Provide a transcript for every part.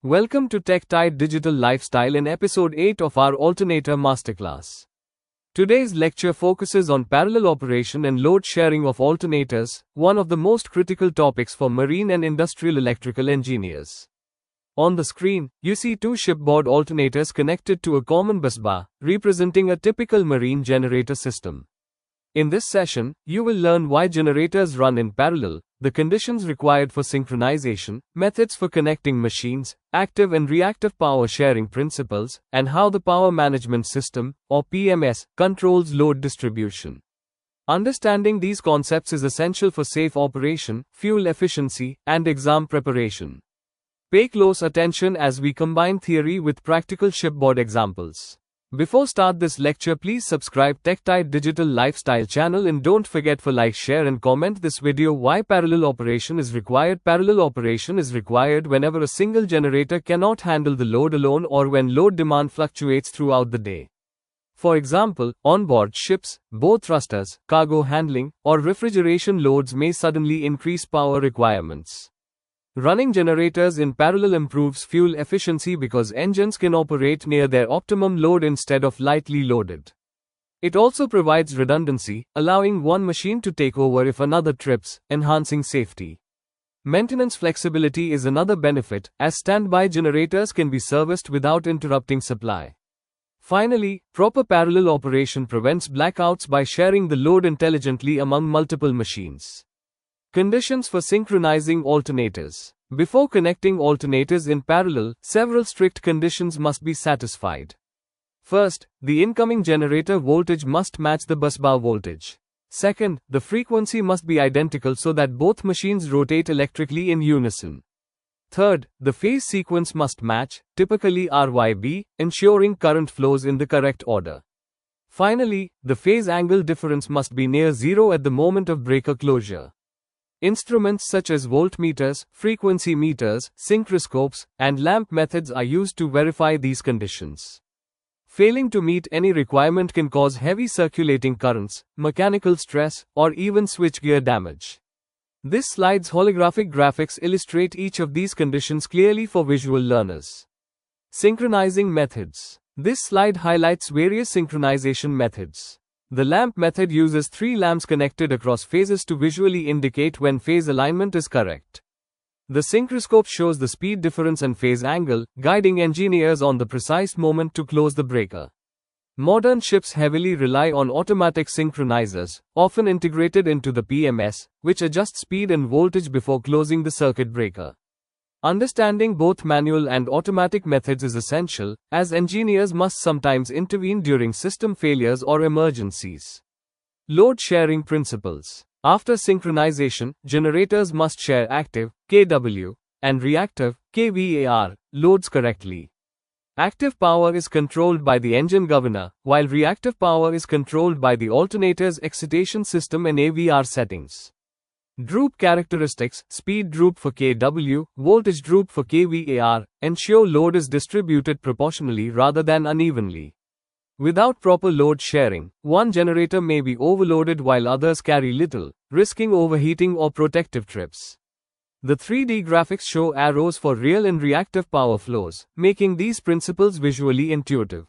Welcome to TechTide Digital Lifestyle in episode 8 of our Alternator Masterclass. Today's lecture focuses on parallel operation and load sharing of alternators, one of the most critical topics for marine and industrial electrical engineers. On the screen, you see two shipboard alternators connected to a common busbar, representing a typical marine generator system. In this session, you will learn why generators run in parallel, the conditions required for synchronization, methods for connecting machines, active and reactive power sharing principles, and how the power management system, or PMS, controls load distribution. Understanding these concepts is essential for safe operation, fuel efficiency, and exam preparation. Pay close attention as we combine theory with practical shipboard examples. Before start this lecture, please subscribe TechTide Digital Lifestyle channel and don't forget for like, share and comment this video. Why parallel operation is required? Parallel operation is required whenever a single generator cannot handle the load alone or when load demand fluctuates throughout the day. For example, onboard ships, both thrusters, cargo handling, or refrigeration loads may suddenly increase power requirements. Running generators in parallel improves fuel efficiency because engines can operate near their optimum load instead of lightly loaded. It also provides redundancy, allowing one machine to take over if another trips, enhancing safety. Maintenance flexibility is another benefit, as standby generators can be serviced without interrupting supply. Finally, proper parallel operation prevents blackouts by sharing the load intelligently among multiple machines. Conditions for synchronizing alternators. Before connecting alternators in parallel, several strict conditions must be satisfied. First, the incoming generator voltage must match the busbar voltage. Second, the frequency must be identical so that both machines rotate electrically in unison. Third, the phase sequence must match, typically RYB, ensuring current flows in the correct order. Finally, the phase angle difference must be near zero at the moment of breaker closure. Instruments such as voltmeters, frequency meters, synchroscopes, and lamp methods are used to verify these conditions. Failing to meet any requirement can cause heavy circulating currents, mechanical stress, or even switchgear damage. This slide's holographic graphics illustrate each of these conditions clearly for visual learners. Synchronizing methods. This slide highlights various synchronization methods. The lamp method uses 3 lamps connected across phases to visually indicate when phase alignment is correct. The synchroscope shows the speed difference and phase angle, guiding engineers on the precise moment to close the breaker. Modern ships heavily rely on automatic synchronizers, often integrated into the PMS, which adjust speed and voltage before closing the circuit breaker. Understanding both manual and automatic methods is essential, as engineers must sometimes intervene during system failures or emergencies. Load sharing principles. After synchronization, generators must share active, kW, and reactive, kVAR, loads correctly. Active power is controlled by the engine governor, while reactive power is controlled by the alternator's excitation system and AVR settings. Droop characteristics, speed droop for kW, voltage droop for kVAR, ensure load is distributed proportionally rather than unevenly. Without proper load sharing, one generator may be overloaded while others carry little, risking overheating or protective trips. The 3D graphics show arrows for real and reactive power flows, making these principles visually intuitive.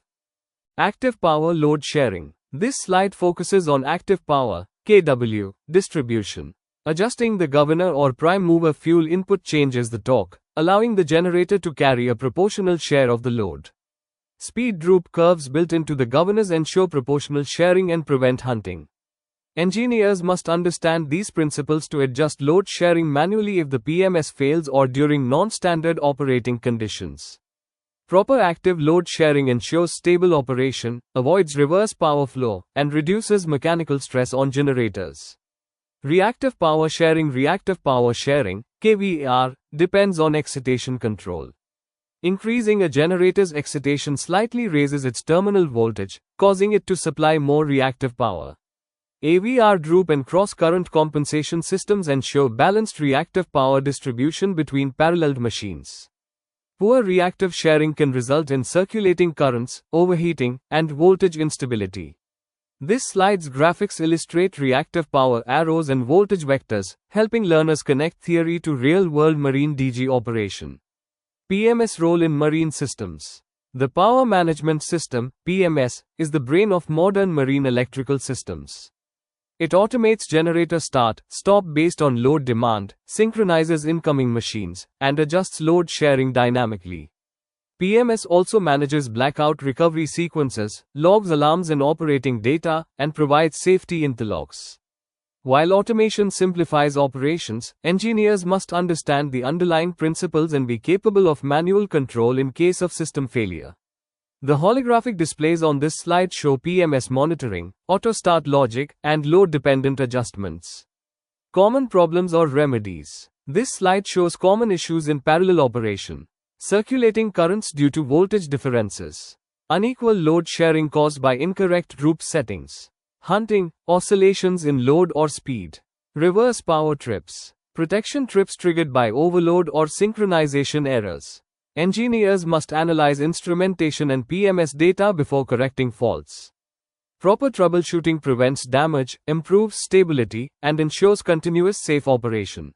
Active power load sharing. This slide focuses on active power, kW, distribution. Adjusting the governor or prime mover fuel input changes the torque, allowing the generator to carry a proportional share of the load. Speed droop curves built into the governors ensure proportional sharing and prevent hunting. Engineers must understand these principles to adjust load sharing manually if the PMS fails or during non-standard operating conditions. Proper active load sharing ensures stable operation, avoids reverse power flow, and reduces mechanical stress on generators. Reactive power sharing, kVAR, depends on excitation control. Increasing a generator's excitation slightly raises its terminal voltage, causing it to supply more reactive power. AVR droop and cross-current compensation systems ensure balanced reactive power distribution between paralleled machines. Poor reactive sharing can result in circulating currents, overheating, and voltage instability. This slide's graphics illustrate reactive power arrows and voltage vectors, helping learners connect theory to real-world marine DG operation. PMS role in marine systems. The Power Management System, PMS, is the brain of modern marine electrical systems. It automates generator start, stop based on load demand, synchronizes incoming machines, and adjusts load sharing dynamically. PMS also manages blackout recovery sequences, logs alarms and operating data, and provides safety interlocks. While automation simplifies operations, engineers must understand the underlying principles and be capable of manual control in case of system failure. The holographic displays on this slide show PMS monitoring, auto-start logic, and load-dependent adjustments. Common problems or remedies. This slide shows common issues in parallel operation. Circulating currents due to voltage differences. Unequal load sharing caused by incorrect group settings. Hunting, oscillations in load or speed. Reverse power trips. Protection trips triggered by overload or synchronization errors. Engineers must analyze instrumentation and PMS data before correcting faults. Proper troubleshooting prevents damage, improves stability, and ensures continuous safe operation.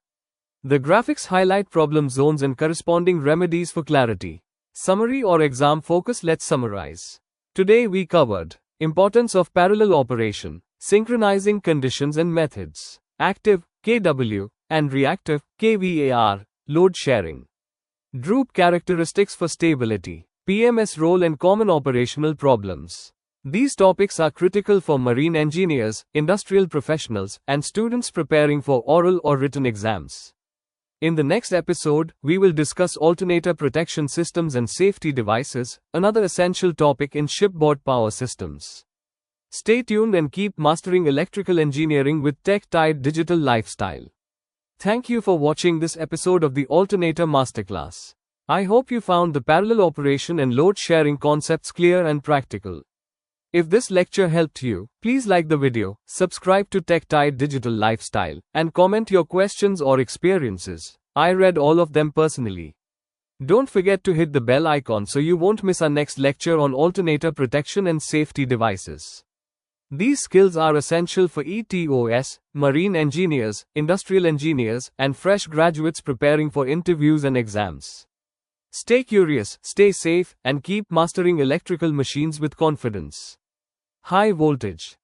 The graphics highlight problem zones and corresponding remedies for clarity. Summary or exam focus. Let's summarize. Today we covered importance of parallel operation, synchronizing conditions and methods, active, kW, and reactive, kVAR, load sharing. Group characteristics for stability, PMS role and common operational problems. These topics are critical for marine engineers, industrial professionals, and students preparing for oral or written exams. In the next episode, we will discuss alternator protection systems and safety devices, another essential topic in shipboard power systems. Stay tuned and keep mastering electrical engineering with TechTide Digital Lifestyle. Thank you for watching this episode of the Alternator Masterclass. I hope you found the parallel operation and load sharing concepts clear and practical. If this lecture helped you, please like the video, subscribe to TechTide Digital Lifestyle, and comment your questions or experiences. I read all of them personally. Don't forget to hit the bell icon so you won't miss our next lecture on alternator protection and safety devices. These skills are essential for ETOs, marine engineers, industrial engineers, and fresh graduates preparing for interviews and exams. Stay curious, stay safe, and keep mastering electrical machines with confidence. High voltage.